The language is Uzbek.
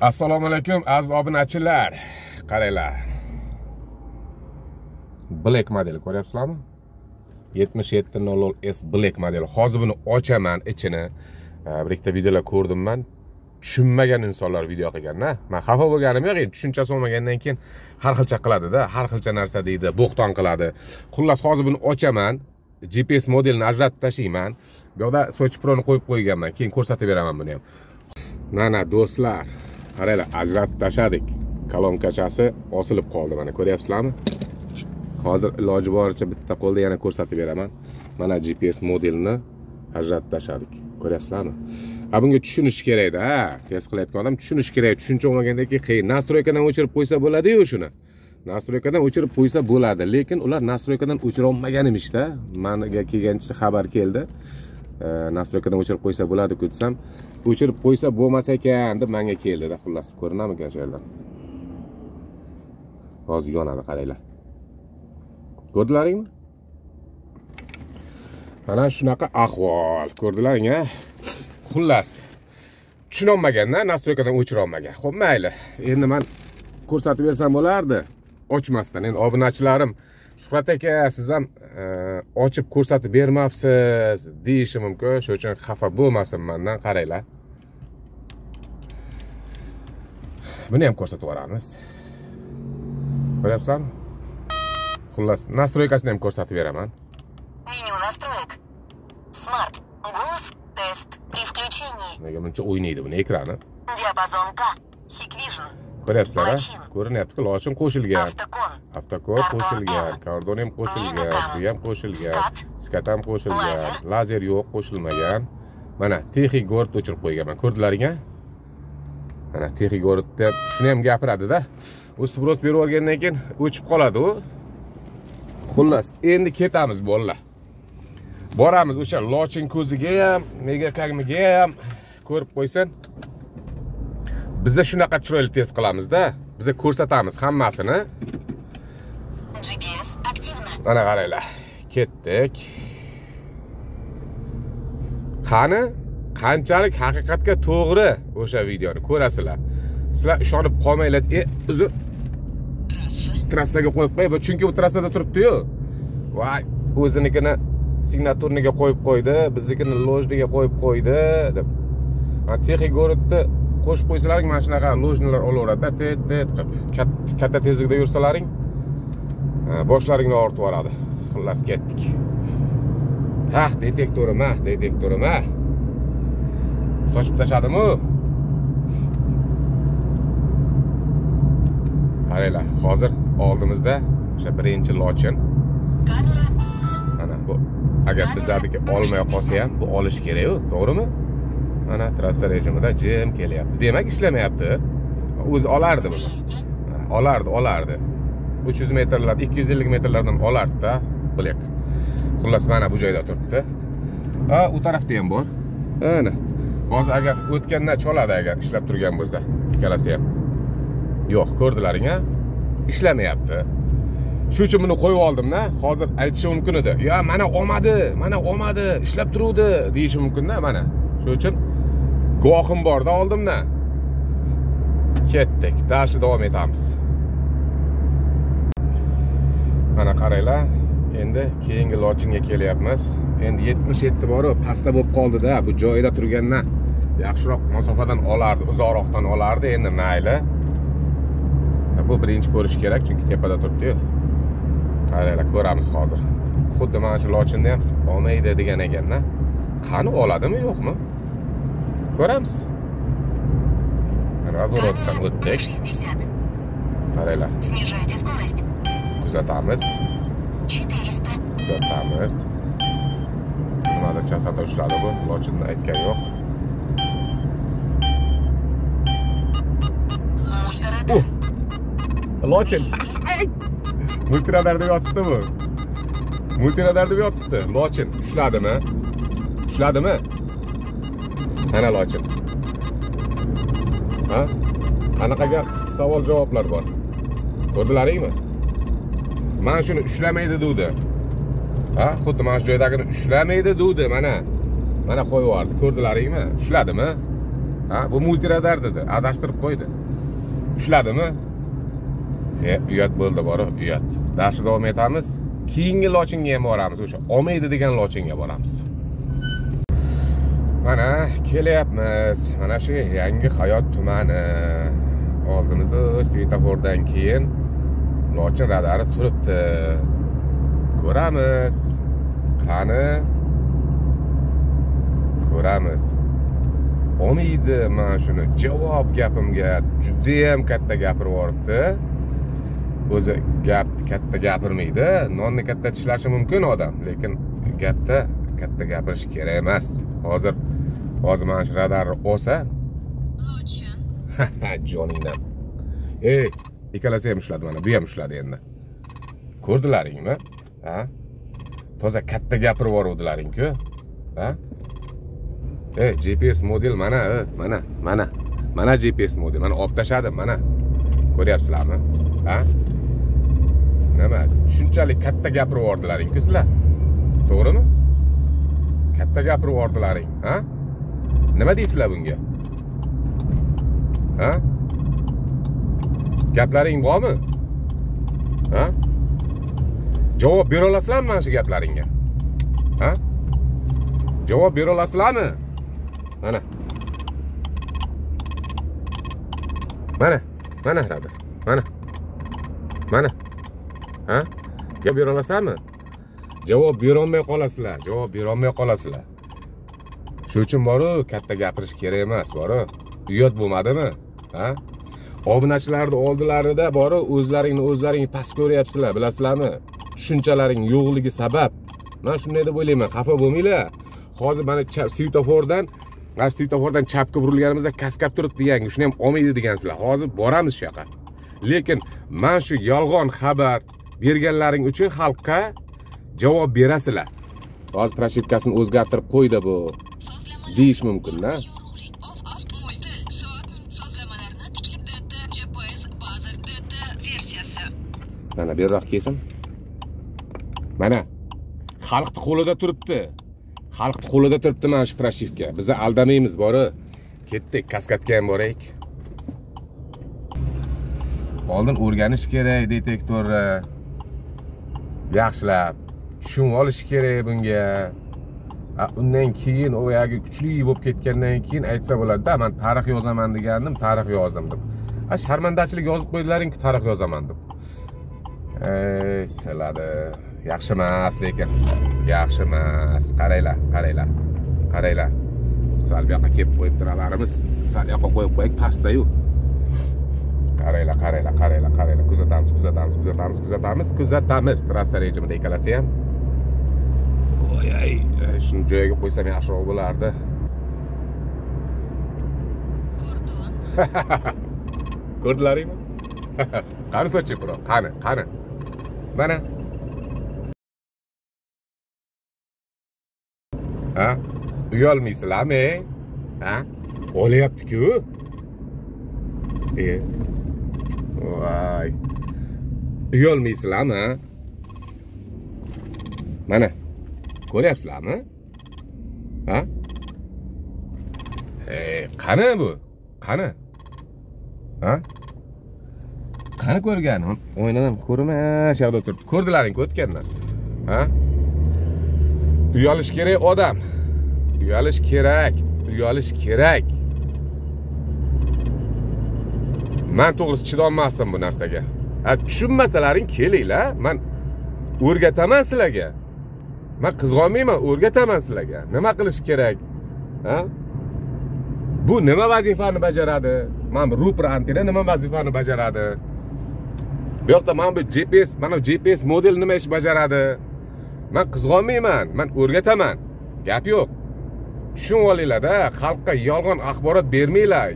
Assalomu alaykum aziz obunachilar. Qaranglar. Black model ko'ryapsizlarmi? 7700S Black model. Hozir buni ochaman ichini. Bir ikkita videolar ko'rdim men. Tushunmagan insonlar video qilgan-da. Men xafa bo'lganim yo'q, tushunchasi olmagandan keyin har xilcha qiladi-da, har xilcha narsa deydi, bo'xton qiladi. Xullas hozir buni ochaman. GPS modelini ajratib tashlayman. Bu yerda Sochi Pro'ni qo'yib qo'yganman. Keyin ko'rsatib beraman buni ham. Mana do'stlar, qaranglar, ajratib tashladik. Kolonkachasi osilib qoldi, mana ko'ryapsizlarmi? Hozir iloji boricha bitta qo'lda yana ko'rsatib beraman. Mana GPS modelini ajratib tashladik. Ko'ryapsizlarmi? Bunga tushunish kerak-da, test qilayotgan odam tushunish kerak. Tushuncha olmagandan keyin qiyin. Nastroykadan o'chirib qo'ysa bo'ladi-yu shuni. Nastroykadan o'chirib qo'ysa bo'ladi, lekin ular nastroykadan o'chira olmagan emish-da. Menga kelgancha xabar keldi. Nastroykadan o'chirib qo'ysa bo'ladi desam, o'chirib qo'ysa bo'lmas ekan deb menga keldi-da. Xullas, ko'rinamikan shu yerdan. Hozir yonadi, qaranglar. Ko'rdilaringmi? Mana shunaqa ahvol. Ko'rdilaring-a? Xullas, tushunolmagan-da, nastroykadan o'chira olmagan. Xo'p, mayli. Endi men ko'rsatib bersam bo'lardi. Ochmasdan. Endi obunachilarim, Shuhrat aka, siz ham ochib ko'rsatib bermabsiz deyishi mumkin. Shuning uchun xafa bo'lmasin mendan, qaranglar. Buni ham ko'rsatib yuboramiz. Ko'ryapsizlarmi? Xullas, nastroykasini ham ko'rsatib beraman. Меню настроек. Smart. Голос. Тест. При включении. Nega buncha o'ynaydi buni ekrani? Диапазон К. Hikvision. Ko'ryapsizlar? Ko'rinyapti-ku, lochin qo'shilgan. Avtokon. Avtokod qo'shilgan, kordon ham qo'shilgan, bu ham qo'shilgan, skat ham qo'shilgan, lazer yo'q, qo'shilmagan. Mana texnik gord o'chirib qo'yganman. Ko'rdilaring-a? Mana texnik gordda shuni ham gapiradi-da. U sbros berib olgandan keyin o'chib qoladi u. Xullas, endi ketamiz bolalar. Boramiz o'sha lochin ko'ziga ham, mega kagmiga ham ko'rib qo'ysin. Bizda shunaqa chiroyli test qilamiz-da. Biz ko'rsatamiz hammasini. GPS активно. Mana qaranglar. Ketdik. Qani, qanchalik haqiqatga to'g'ri o'sha videoni ko'rasizlar. Sizlar ishonib qolmanglar. Uzr. Trassaga qo'yib qo'y, chunki u trassada turibdi-yu. Voy, o'zinikini signaturniga qo'yib qo'ydi, biznikini lojniga qo'yib qo'ydi deb. Texnik gorodda qo'shib qo'ysalaring, mana shunaqa lojnilar olaveradi-da, tet qilib. Katta tezlikda yursalaring, boshlaringni ortib yoradi. Xullas ketdik. Detektorim. Sochib tashladim-u. Qaranglar, hozir oldimizda o'sha birinchi lochin. Kamera. Mana bu. Agar bizlarniki olmay qolsa ham bu olish kerak-ku, to'g'rimi? Mana trassa rejimida jim kelyapti. Demak, ishlamayapti. O'zi olardi buni. Olardi. 300 metrlar, 250 metrlardan olardi-da, Black. Xullas, mana bu joyda turibdi. U tarafda ham bor. Ana. Hozir agar o'tgandan choladi, agar ishlab turgan bo'lsa, ikkalasi ham. Yo'q, ko'rdilaring-a? Ishlamayapti. Shu uchun buni qo'yib oldim-da. Hozir aytishi mumkin edi. "Ya, mana olmadi, ishlab turuvdi" deyishi mumkin-da, mana. Shu uchun guvohim bor-da oldimdan. Ketdik, darsni davom etamiz. Mana qaranglar, endi keyingi lochinga kelyapmiz. Endi 77 bor-ku, pastda bo'lib qoldi-da, bu joyida turgandan yaxshiroq masofadan olardi, uzoqroqdan olardi, endi mayli. Bu birinchi ko'rish kerak, chunki tepada turibdi-yu. Qaranglar, ko'ramiz hozir. Xuddi mana shu lochinda ham olmaydi degan ekan-da. Qani, oladimi, yo'qmi? Ko'ramiz. Razворотdan o'tdik. 60. Qaranglar. Снижайте скорость. Kuzatamiz. 400. Kuzatamiz. Nimadir chasada ushladi bu, lochinni aytgan yo'q. Lochin. Multiradarda yotibdi bu. Lochin ushladimi? Ana lochin. Ha? Qanaqaga savol-javoblar bor. Ko'rdilaringmi? Mana shuni ushlamaydi degdi. Ha, xuddi mana shu joydagini ushlamaydi degdi, mana. Mana qo'yib yubordi. Ko'rdilaringmi? Ushladimi? Ha, bu multiradar dedi, adashtirib qo'ydi. Ushladimi? Uyat bo'ldi, bor, uyat. Darsni davom etamiz. Keyingi lochinga ham boramiz, o'sha olmaydi degan lochinga boramiz. Mana kelyapmiz. Mana shu yangi Hayot tumani. Oldimizda svetofordan keyin lochin radari turibdi. Ko'ramiz. Qani? Ko'ramiz. Olmaydi, mana shuni javob gapimga juda ham katta gapirib yoribdi. O'zi gapni katta gapirmaydi, nonni katta tishlashi mumkin odam, lekin gapda katta gapirish kerak emas. Hozir mana shu radarni olsa, joningdan. Ikkalasi ham ushladi mana, bu ham ushladi endi. Ko'rdilaringmi? Ha? Toza katta gapirib yoruvdilaring-ku. Ha? GPS model mana GPS model, mana olib tashladim, mana. Ko'ryapsizlarmi? Ha? Nima? Shunchalik katta gapirib yordilaring-ku sizlar. To'g'rimi? Katta gapirib yordilaring, ha? Nima deysizlar bunga? Ha? Gaplaring bormi? Ha? Javob bera olasizlarmi mana shu gaplaringga? Ha? Javob bera olasizlarmi? Mana. Radar. Mana. Ha? Gap bera olasizlarmi? Javob bera olmay qolasizlar. Shuning uchun boru katta gapirish kerak emas, boru. Uyat bo'lmadimi? Ha? Obunachilarni oldilarida boru o'zlaringni past ko'ryapsizlar, bilasizlarmi? Tushunchalaring yo'qligi sabab. Men shunday deb o'ylayman, xafa bo'lmanglar. Hozir mana svetofordan chapga burilganimizda kaskab turibdi yangi, shuni ham olmaydi degansizlar. Hozir boramiz shu yoqqa. Lekin men shu yolg'on xabar berganlaring uchun xalqqa javob berasizlar. Hozir proshivkasini o'zgartirib qo'ydi bu. Deyish mumkin-da. Mana beriroq kelsin. Mana xalqning qo'lida turibdi. Mana shu proshivka. Biz aldamaymiz, bori. Ketdik, kaskadga ham boraylik. Oldin o'rganish kerak detektorni. Yaxshilab tushunib olish kerak bunga. Undan keyin u yoqi kuchli bo'lib ketgandan keyin aytsa bo'ladi-da, men tarix yozaman degandim, tarix yozdim deb. Sharmandachilik yozib qo'ydilaring-ku, tarix yozaman deb. Siladi. Yaxshi emas, lekin yaxshi emas. Qaranglar. Sal bu yoqqa kelib qo'yib turalarimiz. Sal yoqqa qo'yib qo'yik, pastda-yu. Qaranglar. Kuzatamiz. Trassa rejimida ikkalasi ham. Voy, shuni joyiga qo'ysam yaxshiroq bo'lardi. Ko'rdilaringmi? Qani sochi bro, qani. Mana. Ha? Uyalmaysizlarmi? Ha? Olyapti-ku. Voy. Uyalmaysizlarmi? Mana. Ko'ryapsizlarmi? Ha? Qani bu? Qani? Ha? Qani ko'rgan? O'ynadan ko'rmas, yoqda turibdi. Ko'rdilaring-ku o'tgandan. Ha? Uyalish kerak odam. Uyalish kerak. Men to'g'risi chidolmasdim bu narsaga. Tushunmasalaring kelinglar, men o'rgataman sizlarga. Men qizg'onmayman, o'rgataman sizlarga. Nima qilish kerak? Ha? Bu nima vazifani bajaradi? Mana bu Ruper antena nima vazifani bajaradi? Bu yoqda mana bu GPS model nima ish bajaradi? Men qizg'onmayman, men o'rgataman. Gap yo'q. Tushunib olinglar-da, xalqqa yolg'on axborot bermanglar.